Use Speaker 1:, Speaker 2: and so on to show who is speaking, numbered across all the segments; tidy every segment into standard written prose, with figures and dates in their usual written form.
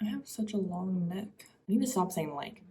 Speaker 1: I have such a long neck. I need to stop saying like.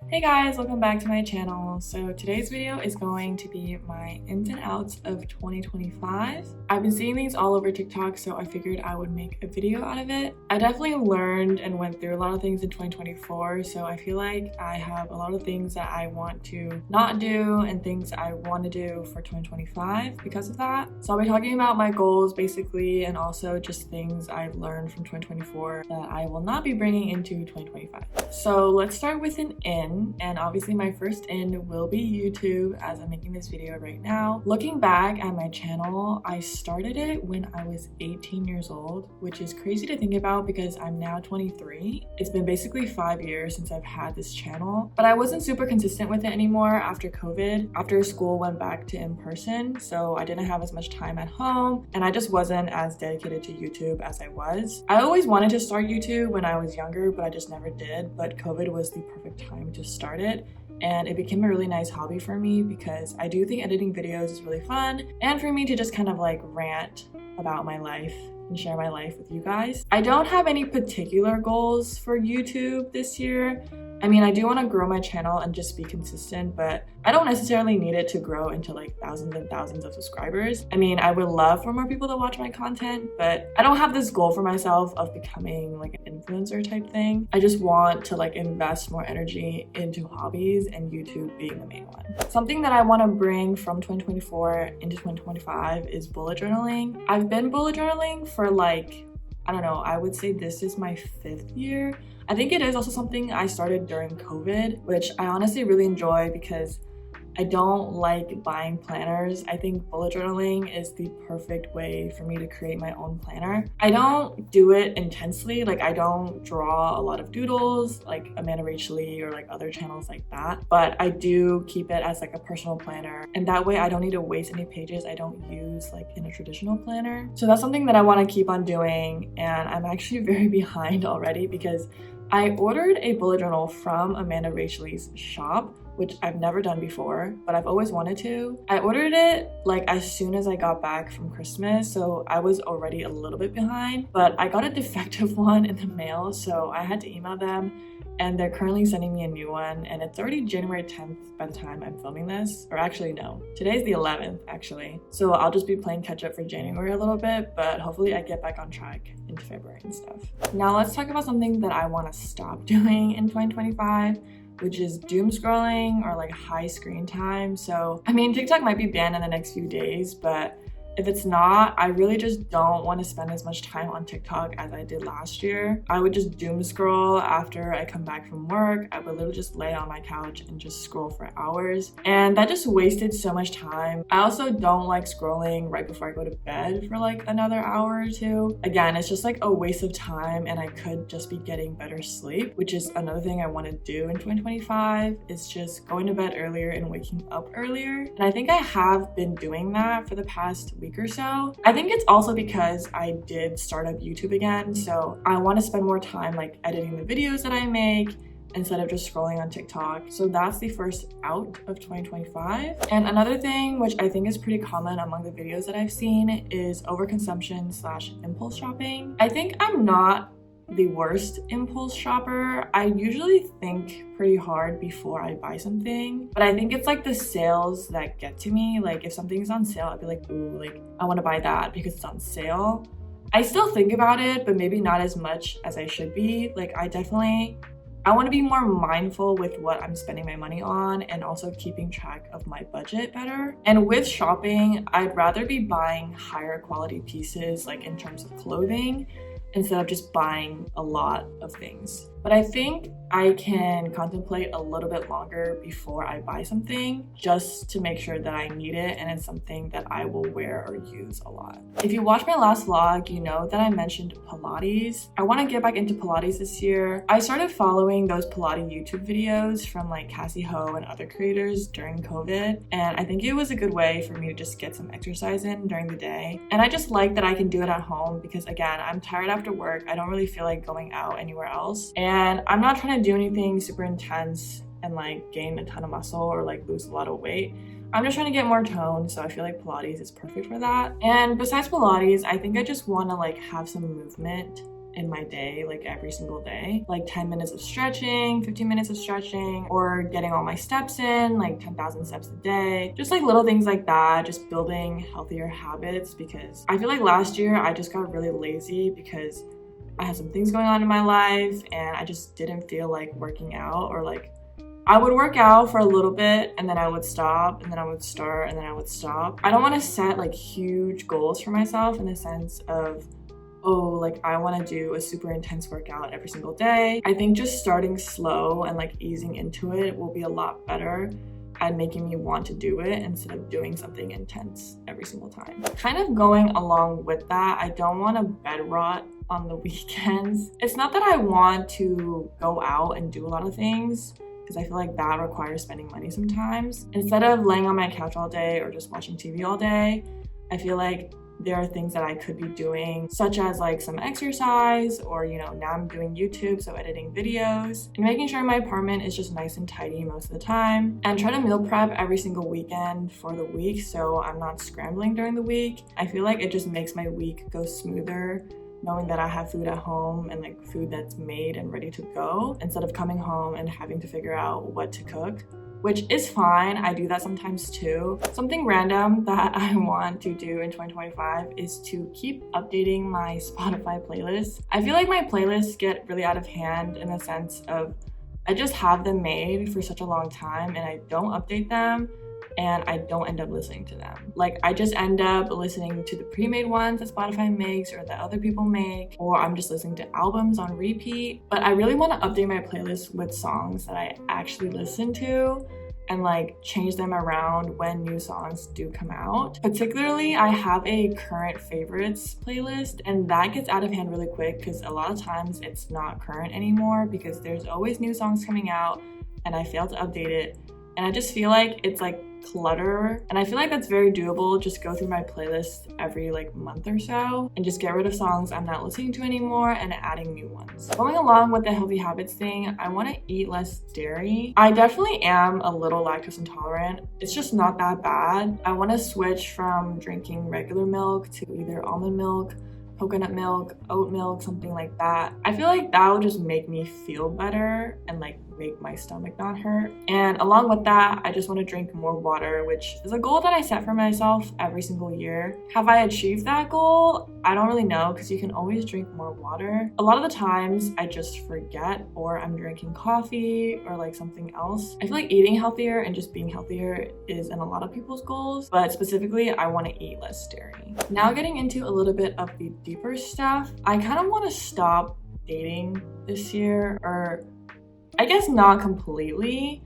Speaker 1: Hey guys, welcome back to my channel. So today's video is going to be my ins and outs of 2025. I've been seeing these all over TikTok, so I figured I would make a video out of it. I definitely learned and went through a lot of things in 2024, so I feel like I have a lot of things that I want to not do and things I want to do for 2025 because of that. So I'll be talking about my goals basically, and also just things I've learned from 2024 that I will not be bringing into 2025. So let's start with an in. And obviously my first in will be YouTube, as I'm making this video right now. Looking back at my channel, I started it when I was 18 years old, which is crazy to think about because I'm now 23. It's been basically 5 years since I've had this channel, but I wasn't super consistent with it anymore after COVID. After school went back to in-person, so I didn't have as much time at home and I just wasn't as dedicated to YouTube as I was. I always wanted to start YouTube when I was younger, but I just never did. But COVID was the perfect time to start it, and it became a really nice hobby for me because I do think editing videos is really fun, and for me to just kind of like rant about my life and share my life with you guys. I don't have any particular goals for YouTube this year. I mean, I do want to grow my channel and just be consistent, but I don't necessarily need it to grow into like thousands and thousands of subscribers. I mean, I would love for more people to watch my content, but I don't have this goal for myself of becoming like an influencer type thing. I just want to like invest more energy into hobbies, and YouTube being the main one. Something that I want to bring from 2024 into 2025 is bullet journaling. I've been bullet journaling for like, I don't know, I would say this is my 5th year. I think it is also something I started during COVID, which I honestly really enjoy because I don't like buying planners. I think bullet journaling is the perfect way for me to create my own planner. I don't do it intensely, like I don't draw a lot of doodles like Amanda Rachel or like other channels like that, but I do keep it as like a personal planner, and that way I don't need to waste any pages I don't use like in a traditional planner. So that's something that I want to keep on doing, and I'm actually very behind already because I ordered a bullet journal from Amanda Rachel's shop, which I've never done before, but I've always wanted to. I ordered it like as soon as I got back from Christmas, so I was already a little bit behind, but I got a defective one in the mail, so I had to email them, and they're currently sending me a new one, and it's already January 10th by the time I'm filming this. Or actually no, today's the 11th actually. So I'll just be playing catch up for January a little bit, but hopefully I get back on track into February and stuff. Now let's talk about something that I want to stop doing in 2025, which is doom scrolling or like high screen time. So, I mean, TikTok might be banned in the next few days, but if it's not, I really just don't want to spend as much time on TikTok as I did last year. I would just doom scroll after I come back from work. I would literally just lay on my couch and just scroll for hours. And that just wasted so much time. I also don't like scrolling right before I go to bed for like another hour or two. Again, it's just like a waste of time, and I could just be getting better sleep, which is another thing I want to do in 2025, is just going to bed earlier and waking up earlier. And I think I have been doing that for the past week or so. I think it's also because I did start up YouTube again, so I want to spend more time like editing the videos that I make instead of just scrolling on TikTok. So that's the first out of 2025. And another thing, which I think is pretty common among the videos that I've seen, is overconsumption / impulse shopping. I think I'm not the worst impulse shopper. I usually think pretty hard before I buy something, but I think it's like the sales that get to me. Like if something's on sale, I'd be like, ooh, like I want to buy that because it's on sale. I still think about it, but maybe not as much as I should be. Like I want to be more mindful with what I'm spending my money on, and also keeping track of my budget better. And with shopping, I'd rather be buying higher quality pieces, like in terms of clothing, instead of just buying a lot of things. But I think I can contemplate a little bit longer before I buy something, just to make sure that I need it and it's something that I will wear or use a lot. If you watched my last vlog, you know that I mentioned Pilates. I want to get back into Pilates this year. I started following those Pilates YouTube videos from like Cassie Ho and other creators during COVID, and I think it was a good way for me to just get some exercise in during the day. And I just like that I can do it at home because, again, I'm tired after work. I don't really feel like going out anywhere else, and I'm not trying to do anything super intense and like gain a ton of muscle or like lose a lot of weight. I'm just trying to get more tone, so I feel like Pilates is perfect for that. And besides Pilates, I think I just want to like have some movement in my day, like every single day. Like 10 minutes of stretching, 15 minutes of stretching, or getting all my steps in, like 10,000 steps a day. Just like little things like that, just building healthier habits, because I feel like last year I just got really lazy because I had some things going on in my life and I just didn't feel like working out, or like I would work out for a little bit and then I would stop and then I would start and then I would stop. I don't want to set like huge goals for myself in the sense of, oh, like I want to do a super intense workout every single day. I think just starting slow and like easing into it will be a lot better at making me want to do it instead of doing something intense every single time. Kind of going along with that, I don't want to bed rot on the weekends. It's not that I want to go out and do a lot of things, because I feel like that requires spending money sometimes. Instead of laying on my couch all day or just watching TV all day, I feel like there are things that I could be doing, such as like some exercise, or now I'm doing YouTube, so editing videos, and making sure my apartment is just nice and tidy most of the time, and try to meal prep every single weekend for the week so I'm not scrambling during the week. I feel like it just makes my week go smoother knowing that I have food at home and like food that's made and ready to go, instead of coming home and having to figure out what to cook, which is fine. I do that sometimes too. Something random that I want to do in 2025 is to keep updating my Spotify playlists. I feel like my playlists get really out of hand in the sense of I just have them made for such a long time and I don't update them, and I don't end up listening to them. Like I just end up listening to the pre-made ones that Spotify makes or that other people make, or I'm just listening to albums on repeat. But I really want to update my playlist with songs that I actually listen to and like change them around when new songs do come out. Particularly, I have a current favorites playlist, and that gets out of hand really quick because a lot of times it's not current anymore because there's always new songs coming out and I fail to update it. And I just feel like it's like clutter, and I feel like that's very doable. Just go through my playlist every like month or so and just get rid of songs I'm not listening to anymore and adding new ones. Going along with the healthy habits thing, I want to eat less dairy. I definitely am a little lactose intolerant. It's just not that bad. I want to switch from drinking regular milk to either almond milk, coconut milk, oat milk, something like that. I feel like that will just make me feel better and like make my stomach not hurt. And along with that, I just want to drink more water, which is a goal that I set for myself every single year. Have I achieved that goal? I don't really know, because you can always drink more water. A lot of the times I just forget, or I'm drinking coffee or like something else. I feel like eating healthier and just being healthier is in a lot of people's goals, but specifically I want to eat less dairy. Now getting into a little bit of the deeper stuff, I kind of want to stop dating this year, or I guess not completely,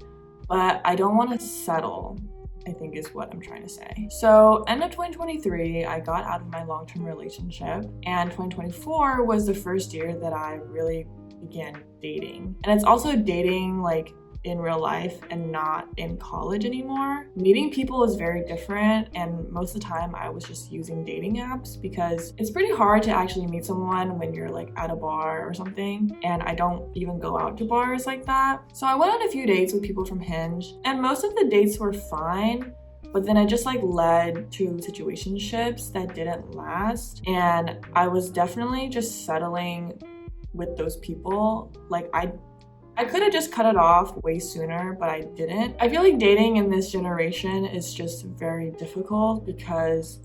Speaker 1: but I don't want to settle, I think is what I'm trying to say. So end of 2023, I got out of my long-term relationship, and 2024 was the first year that I really began dating. And it's also dating like in real life and not in college anymore. Meeting people is very different, and most of the time I was just using dating apps because it's pretty hard to actually meet someone when you're like at a bar or something, and I don't even go out to bars like that. So I went on a few dates with people from Hinge, and most of the dates were fine, but then it just like led to situationships that didn't last, and I was definitely just settling with those people. Like I could have just cut it off way sooner, but I didn't. I feel like dating in this generation is just very difficult because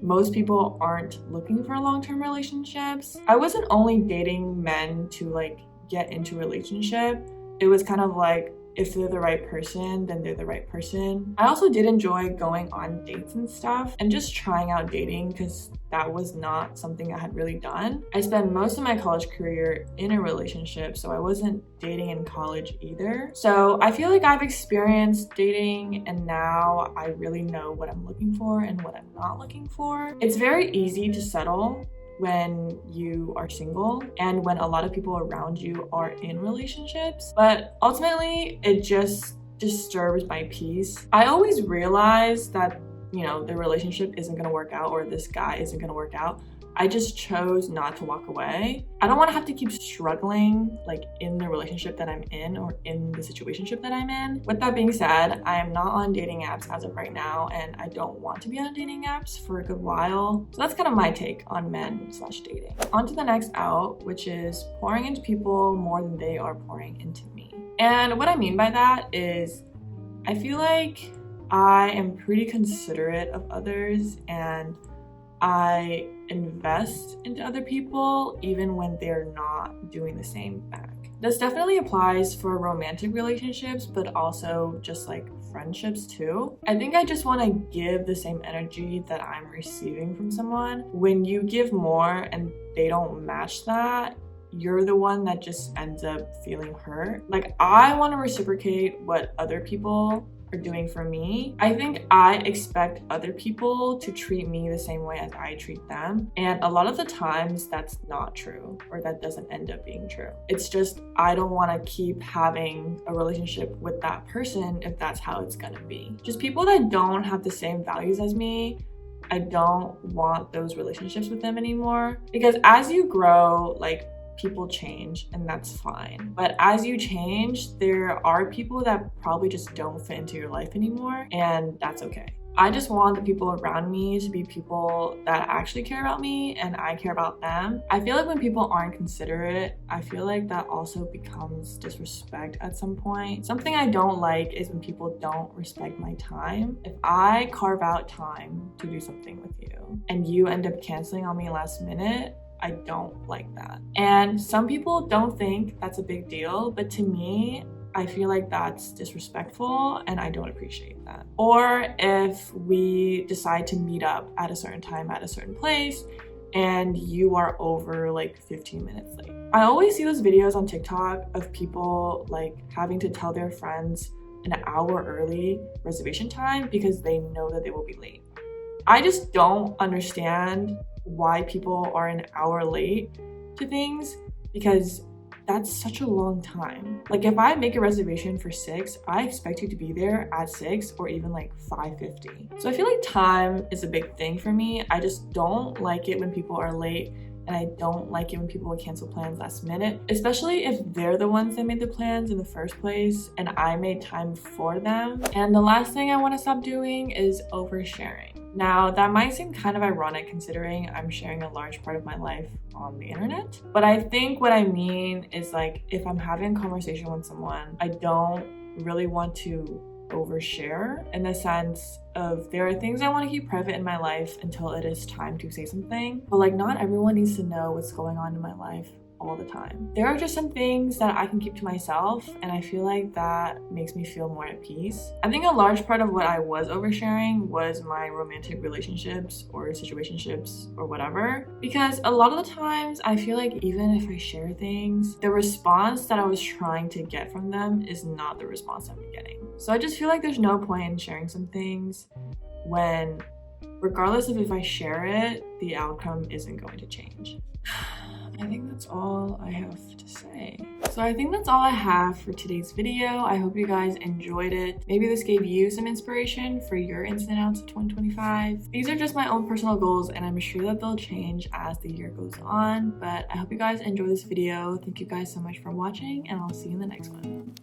Speaker 1: most people aren't looking for long-term relationships. I wasn't only dating men to like get into a relationship. It was kind of like, if they're the right person, then they're the right person. I also did enjoy going on dates and stuff and just trying out dating, because that was not something I had really done. I spent most of my college career in a relationship, so I wasn't dating in college either. So I feel like I've experienced dating, and now I really know what I'm looking for and what I'm not looking for. It's very easy to settle when you are single and when a lot of people around you are in relationships, but ultimately it just disturbs my peace. I always realized that you know, the relationship isn't gonna work out or this guy isn't gonna work out. I just chose not to walk away. I don't want to have to keep struggling like in the relationship that I'm in or in the situationship that I'm in. With that being said, I am not on dating apps as of right now, and I don't want to be on dating apps for a good while. So that's kind of my take on men/dating. On to the next out, which is pouring into people more than they are pouring into me. And what I mean by that is I feel like I am pretty considerate of others, and I invest into other people even when they're not doing the same back. This definitely applies for romantic relationships, but also just like friendships too. I think I just want to give the same energy that I'm receiving from someone. When you give more and they don't match that, you're the one that just ends up feeling hurt. Like, I want to reciprocate what other people are doing for me. I think I expect other people to treat me the same way as I treat them. And a lot of the times that's not true, or that doesn't end up being true. It's just, I don't want to keep having a relationship with that person if that's how it's gonna be. Just people that don't have the same values as me, I don't want those relationships with them anymore. Because as you grow, like, people change, and that's fine. But as you change, there are people that probably just don't fit into your life anymore, and that's okay. I just want the people around me to be people that actually care about me and I care about them. I feel like when people aren't considerate, I feel like that also becomes disrespect at some point. Something I don't like is when people don't respect my time. If I carve out time to do something with you and you end up canceling on me last minute, I don't like that. And some people don't think that's a big deal, but to me, I feel like that's disrespectful and I don't appreciate that. Or if we decide to meet up at a certain time at a certain place and you are over like 15 minutes late. I always see those videos on TikTok of people like having to tell their friends an hour early reservation time because they know that they will be late. I just don't understand why people are an hour late to things, because that's such a long time. Like, if I make a reservation for 6, I expect you to be there at 6 or even like 5:50. So I feel like time is a big thing for me. I just don't like it when people are late, and I don't like it when people cancel plans last minute, especially if they're the ones that made the plans in the first place and I made time for them. And the last thing I want to stop doing is oversharing. Now, that might seem kind of ironic considering I'm sharing a large part of my life on the internet, but I think what I mean is, like, if I'm having a conversation with someone, I don't really want to overshare, in the sense of there are things I want to keep private in my life until it is time to say something, but like, not everyone needs to know what's going on in my life all the time. There are just some things that I can keep to myself, and I feel like that makes me feel more at peace. I think a large part of what I was oversharing was my romantic relationships or situationships or whatever, because a lot of the times I feel like even if I share things, the response that I was trying to get from them is not the response I'm getting. So I just feel like there's no point in sharing some things when, regardless of if I share it, the outcome isn't going to change. I think that's all I have to say. So I think that's all I have for today's video. I hope you guys enjoyed it. Maybe this gave you some inspiration for your ins and outs of 2025. These are just my own personal goals, and I'm sure that they'll change as the year goes on. But I hope you guys enjoy this video. Thank you guys so much for watching, and I'll see you in the next one.